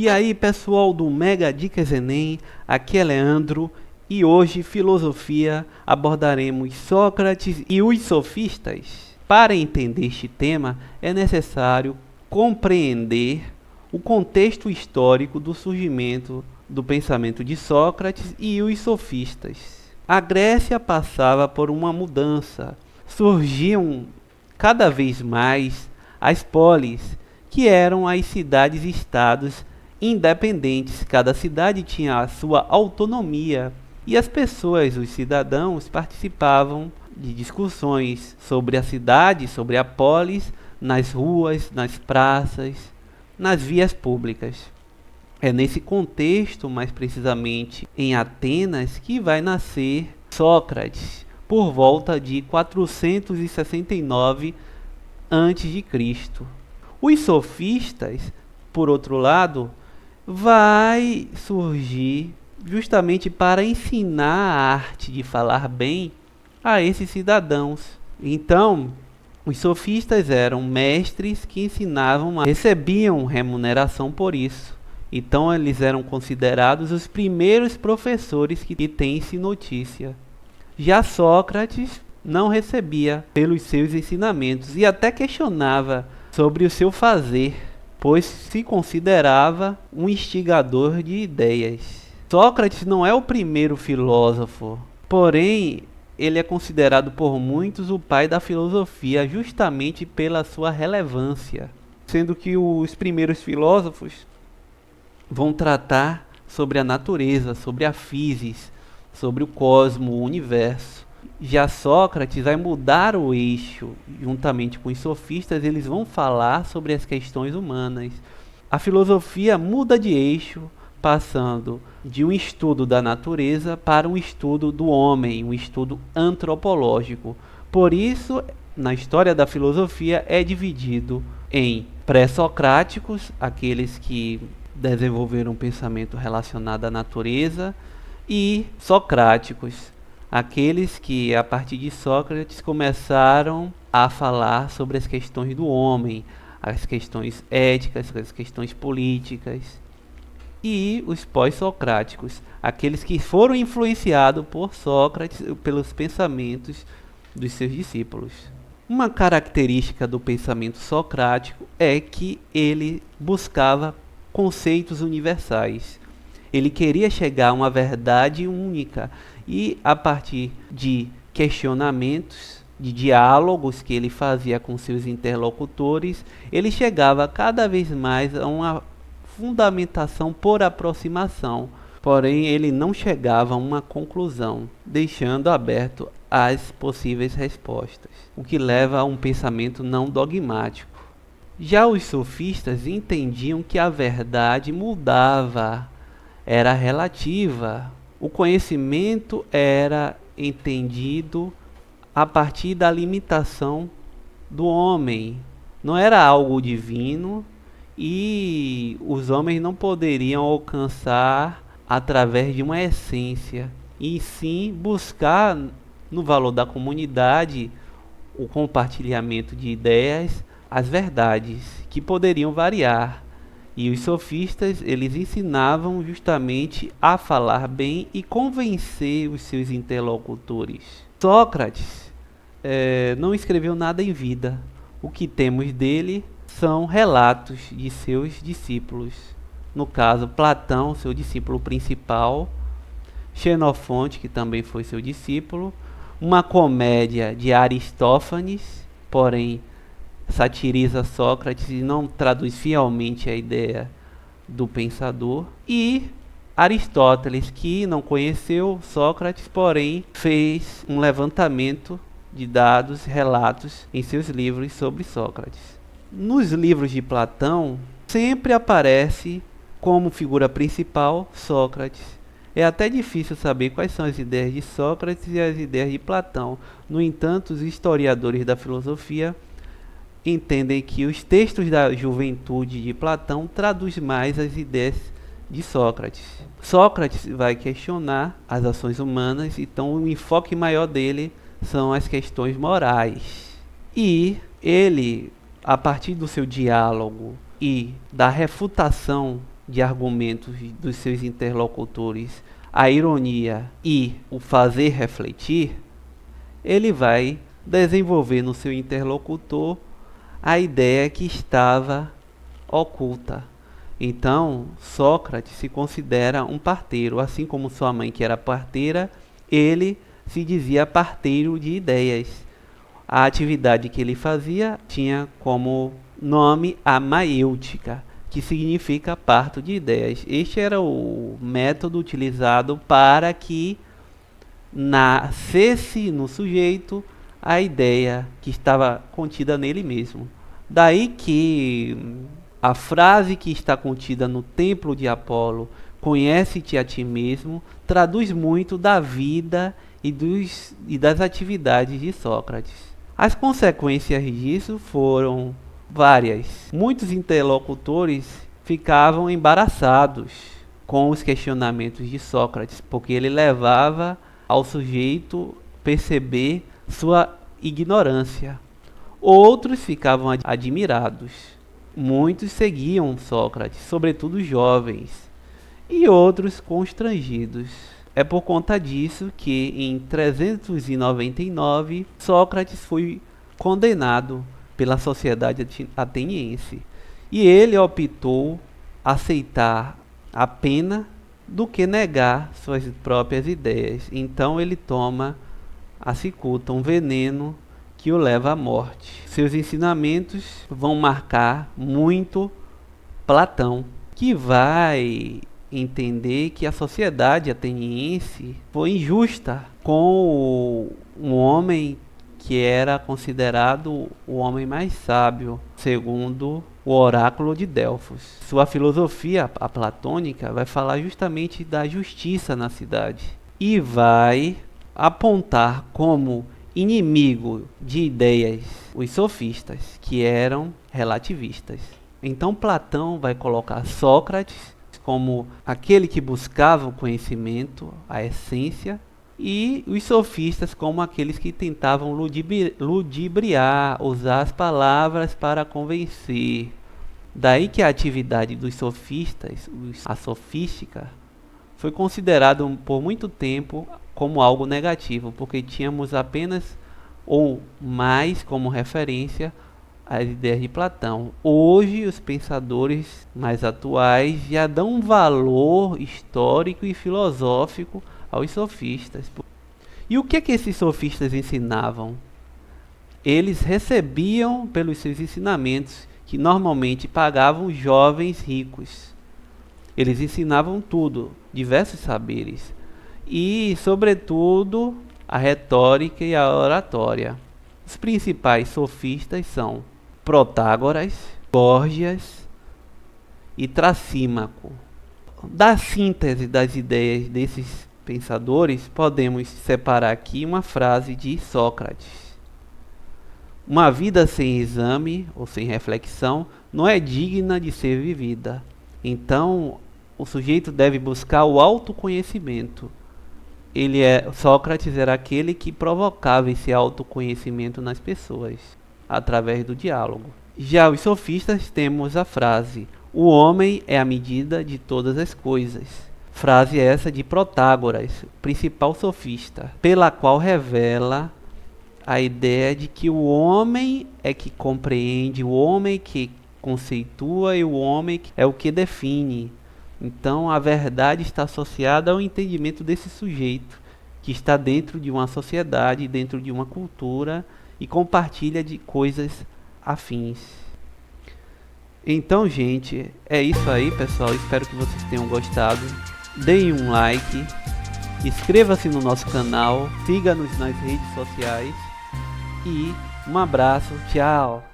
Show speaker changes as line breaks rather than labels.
E aí, pessoal do Mega Dicas Enem, aqui é Leandro e hoje, filosofia, abordaremos Sócrates e os sofistas. Para entender este tema, é necessário compreender o contexto histórico do surgimento do pensamento de Sócrates e os sofistas. A Grécia passava por uma mudança. Surgiam cada vez mais as polis, que eram as cidades-estados independentes. Cada cidade tinha a sua autonomia e as pessoas, os cidadãos, participavam de discussões sobre a cidade, sobre a polis, nas ruas, nas praças, nas vias públicas. É nesse contexto, mais precisamente em Atenas, que vai nascer Sócrates, por volta de 469 a.C. Os sofistas, por outro lado, vai surgir justamente para ensinar a arte de falar bem a esses cidadãos. Então, os sofistas eram mestres que ensinavam, recebiam remuneração por isso. Então, eles eram considerados os primeiros professores que tem-se notícia. Já Sócrates não recebia pelos seus ensinamentos e até questionava sobre o seu fazer, pois se considerava um instigador de ideias. Sócrates não é o primeiro filósofo, porém ele é considerado por muitos o pai da filosofia, justamente pela sua relevância, sendo que os primeiros filósofos vão tratar sobre a natureza, sobre a física, sobre o cosmo, o universo. Já Sócrates vai mudar o eixo. Juntamente com os sofistas, eles vão falar sobre as questões humanas. A filosofia muda de eixo, passando de um estudo da natureza para um estudo do homem, um estudo antropológico. Por isso, na história da filosofia é dividido em pré-socráticos, aqueles que desenvolveram um pensamento relacionado à natureza, e socráticos, aqueles que, a partir de Sócrates, começaram a falar sobre as questões do homem, as questões éticas, as questões políticas. E os pós-socráticos, aqueles que foram influenciados por Sócrates, pelos pensamentos dos seus discípulos. Uma característica do pensamento socrático é que ele buscava conceitos universais. Ele queria chegar a uma verdade única e, a partir de questionamentos, de diálogos que ele fazia com seus interlocutores, ele chegava cada vez mais a uma fundamentação por aproximação. Porém, ele não chegava a uma conclusão, deixando aberto as possíveis respostas, o que leva a um pensamento não dogmático. Já os sofistas entendiam que a verdade mudava, era relativa. O conhecimento era entendido a partir da limitação do homem. Não era algo divino e os homens não poderiam alcançar através de uma essência, e sim buscar no valor da comunidade o compartilhamento de ideias, as verdades que poderiam variar. E os sofistas, eles ensinavam justamente a falar bem e convencer os seus interlocutores. Sócrates não escreveu nada em vida. O que temos dele são relatos de seus discípulos. No caso, Platão, seu discípulo principal, Xenofonte, que também foi seu discípulo, uma comédia de Aristófanes, porém satiriza Sócrates e não traduz fielmente a ideia do pensador, e Aristóteles, que não conheceu Sócrates, porém fez um levantamento de dados, relatos em seus livros sobre Sócrates. Nos livros de Platão, sempre aparece como figura principal Sócrates. É até difícil saber quais são as ideias de Sócrates e as ideias de Platão. No entanto, os historiadores da filosofia entendem que os textos da juventude de Platão traduzem mais as ideias de Sócrates. Sócrates vai questionar as ações humanas, então o enfoque maior dele são as questões morais. E ele, a partir do seu diálogo e da refutação de argumentos dos seus interlocutores, a ironia e o fazer refletir, ele vai desenvolver no seu interlocutor a ideia que estava oculta. Então, Sócrates se considera um parteiro, assim como sua mãe, que era parteira, ele se dizia parteiro de ideias. A atividade que ele fazia tinha como nome a maêutica, que significa parto de ideias. Este era o método utilizado para que nascesse no sujeito a ideia que estava contida nele mesmo. Daí que a frase que está contida no templo de Apolo, conhece-te a ti mesmo, traduz muito da vida e das atividades de Sócrates. As consequências disso foram várias. Muitos interlocutores ficavam embaraçados com os questionamentos de Sócrates, porque ele levava ao sujeito perceber sua ignorância. Outros ficavam admirados. Muitos seguiam Sócrates, sobretudo jovens, e outros constrangidos. É por conta disso que em 399 Sócrates foi condenado pela sociedade ateniense, e ele optou aceitar a pena do que negar suas próprias ideias. Então ele toma a cicuta, um veneno que o leva à morte. Seus ensinamentos vão marcar muito Platão, que vai entender que a sociedade ateniense foi injusta com um homem que era considerado o homem mais sábio, segundo o oráculo de Delfos. Sua filosofia, a platônica, vai falar justamente da justiça na cidade e vai apontar como inimigo de ideias os sofistas, que eram relativistas. Então Platão vai colocar Sócrates como aquele que buscava o conhecimento, a essência, e os sofistas como aqueles que tentavam ludibriar, usar as palavras para convencer. Daí que a atividade dos sofistas, a sofística, foi considerada por muito tempo como algo negativo, porque tínhamos apenas ou mais como referência as ideias de Platão. Hoje os pensadores mais atuais já dão um valor histórico e filosófico aos sofistas. E o que esses sofistas ensinavam? Eles recebiam pelos seus ensinamentos, que normalmente pagavam jovens ricos. Eles ensinavam tudo, diversos saberes, e sobretudo a retórica e a oratória. Os principais sofistas são Protágoras, Gorgias e Trasímaco. Da síntese das ideias desses pensadores, podemos separar aqui uma frase de Sócrates: uma vida sem exame ou sem reflexão não é digna de ser vivida. Então, o sujeito deve buscar o autoconhecimento. Sócrates era aquele que provocava esse autoconhecimento nas pessoas, através do diálogo. Já os sofistas temos a frase: o homem é a medida de todas as coisas. Frase essa de Protágoras, principal sofista, pela qual revela a ideia de que o homem é que compreende, o homem que conceitua e o homem é o que define. Então a verdade está associada ao entendimento desse sujeito, que está dentro de uma sociedade, dentro de uma cultura e compartilha de coisas afins. Então, gente, é isso aí, pessoal. Espero que vocês tenham gostado. Deem um like, inscreva-se no nosso canal, siga-nos nas redes sociais e um abraço, tchau!